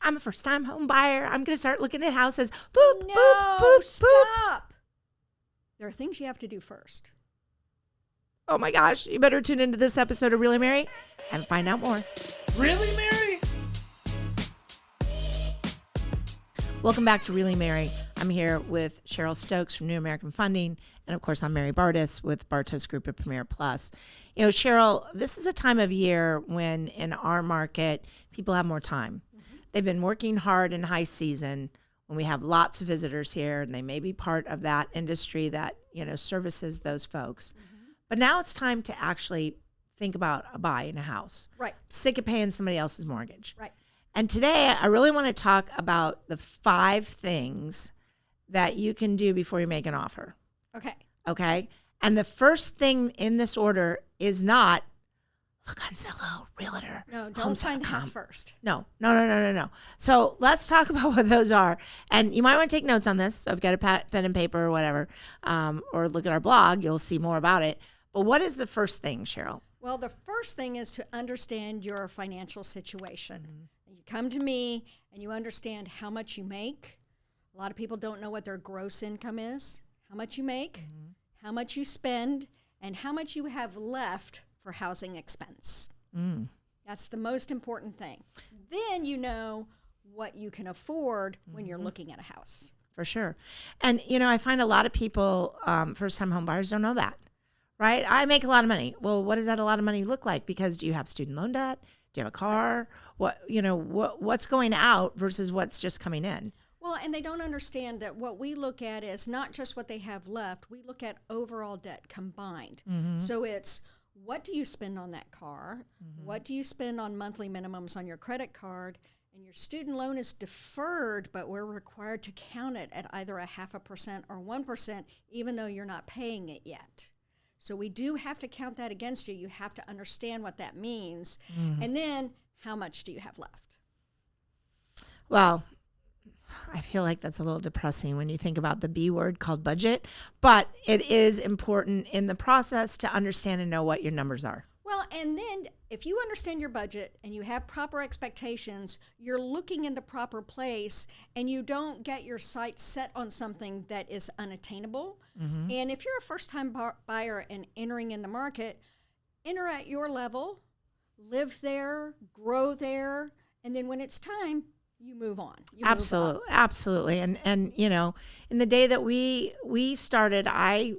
I'm a first-time home buyer. I'm going to start looking at houses. Boop, No, boop, boop, boop. stop. There are things you have to do first. Oh my gosh, you better tune into this episode of Really Mary and find out more. Really, Mary? Welcome back to Really Mary. I'm here with Cheryl Stokes from New American Funding. And of course, I'm Mary Bartos with Bartos Group of Premiere Plus. You know, Cheryl, this is a time of year when in our market, people have more time. Mm-hmm. They've been working hard in high season when we have lots of visitors here, and they may be part of that industry that, you know, services those folks. Mm-hmm. But now it's time to actually think about buying a house. Right. Sick of paying somebody else's mortgage. Right. And today I really want to talk about the 5 things that you can do before you make an offer. Okay. Okay. And the first thing in this order is not look on Zillow, Realtor. No, don't find the house first. No. So let's talk about what those are. And you might want to take notes on this. So I've got a pen and paper or whatever, or look at our blog. You'll see more about it. But what is the first thing, Cheryl? Well, the first thing is to understand your financial situation. Mm-hmm. You come to me and you understand how much you make. A lot of people don't know what their gross income is, how much you make, mm-hmm. how much you spend, and how much you have left for housing expense. Mm. That's the most important thing. Then you know what you can afford when you're looking at a house. For sure. And, you know, I find a lot of people, first-time home buyers, don't know that. Right? I make a lot of money. Well, what does that a lot of money look like? Because do you have student loan debt? Do you have a car? What's going out versus what's just coming in? Well, and they don't understand that what we look at is not just what they have left. We look at overall debt combined. Mm-hmm. So it's what do you spend on that car? Mm-hmm. What do you spend on monthly minimums on your credit card? And your student loan is deferred, but we're required to count it at either 0.5% or 1%, even though you're not paying it yet. So we do have to count that against you. You have to understand what that means. Mm-hmm. And then how much do you have left? Well, I feel like that's a little depressing when you think about the B word called budget, but it is important in the process to understand and know what your numbers are. Well, and then if you understand your budget and you have proper expectations, you're looking in the proper place and you don't get your sights set on something that is unattainable. Mm-hmm. And if you're a first-time buyer and entering in the market, enter at your level, live there, grow there, and then when it's time, you move on. Absolutely. And you know, in the day that we started, I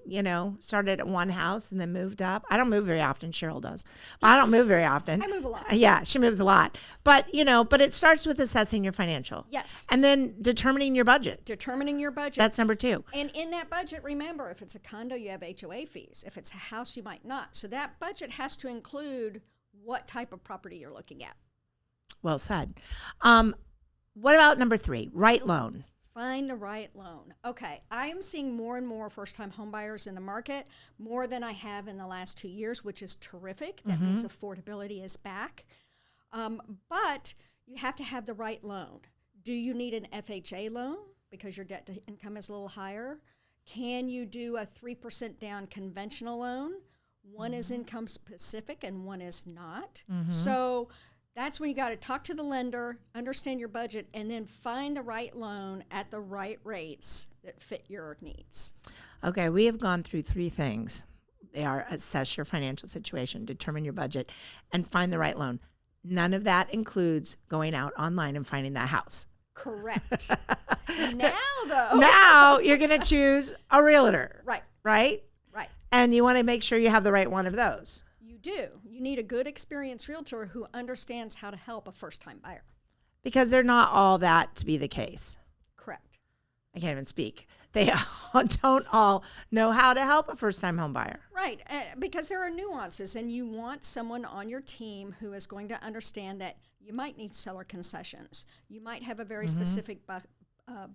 started at one house and then moved up. I don't move very often. Cheryl does. I don't move very often. I move a lot. Yeah, she moves a lot. But it starts with assessing your financial. Yes. And then determining your budget. That's number 2. And in that budget, remember, if it's a condo, you have HOA fees. If it's a house, you might not. So that budget has to include what type of property you're looking at. Well said. What about number 3, right loan? Find the right loan. Okay, I am seeing more and more first-time home buyers in the market, more than I have in the last 2 years, which is terrific. That means affordability is back. But you have to have the right loan. Do you need an FHA loan because your debt to income is a little higher? Can you do a 3% down conventional loan? One is income specific and one is not. Mm-hmm. So that's when you got to talk to the lender, understand your budget, and then find the right loan at the right rates that fit your needs. Okay, we have gone through 3 things. They are assess your financial situation, determine your budget, and find the right loan. None of that includes going out online and finding that house. Correct. Now you're going to choose a realtor. Right. Right? Right. And you want to make sure you have the right one of those. You do. You need a good experienced realtor who understands how to help a first-time buyer. Because they're not all that to be the case. Correct. I can't even speak. They don't all know how to help a first-time home buyer. Right, because there are nuances, and you want someone on your team who is going to understand that you might need seller concessions. You might have a very specific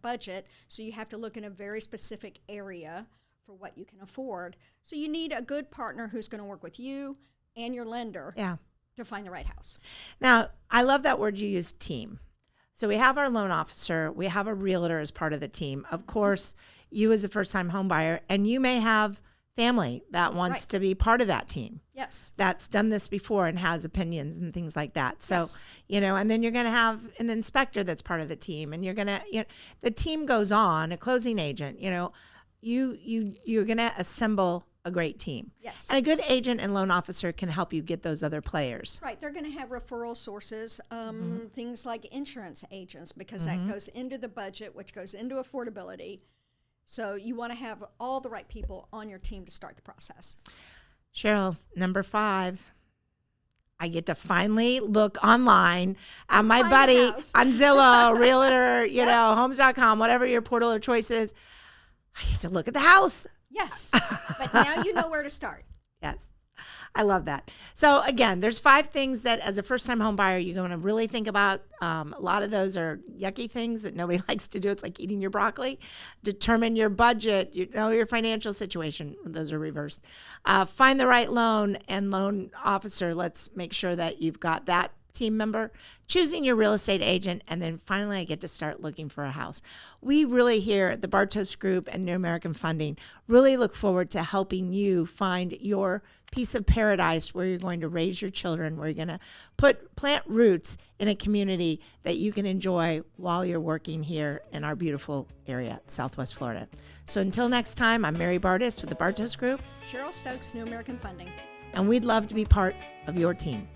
budget, so you have to look in a very specific area for what you can afford. So you need a good partner who's going to work with you and your lender to find the right house. Now, I love that word you use, team. So we have our loan officer, we have a realtor as part of the team. Of course, you as a first-time home buyer, and you may have family that wants to be part of that team. Yes. That's done this before and has opinions and things like that. So, Yes. And then you're going to have an inspector that's part of the team, and you're going to, the team goes on, a closing agent, you're going to assemble a great team. Yes. And a good agent and loan officer can help you get those other players. Right. They're going to have referral sources, things like insurance agents, because that goes into the budget, which goes into affordability. So you want to have all the right people on your team to start the process. Cheryl, number 5. I get to finally look online at my buddy on Zillow, Realtor, Homes.com, whatever your portal of choice is. I get to look at the house. Yes. But now you know where to start. Yes. I love that. So again, there's 5 things that as a first-time home buyer, you're going to really think about. A lot of those are yucky things that nobody likes to do. It's like eating your broccoli. Determine your budget, your financial situation. Those are reversed. Find the right loan and loan officer. Let's make sure that you've got that team member, choosing your real estate agent, and then finally I get to start looking for a house. We really here at the Bartos Group and New American Funding really look forward to helping you find your piece of paradise where you're going to raise your children, where you're going to plant roots in a community that you can enjoy while you're working here in our beautiful area, Southwest Florida. So until next time, I'm Mary Bartos with the Bartos Group. Cheryl Stokes, New American Funding. And we'd love to be part of your team.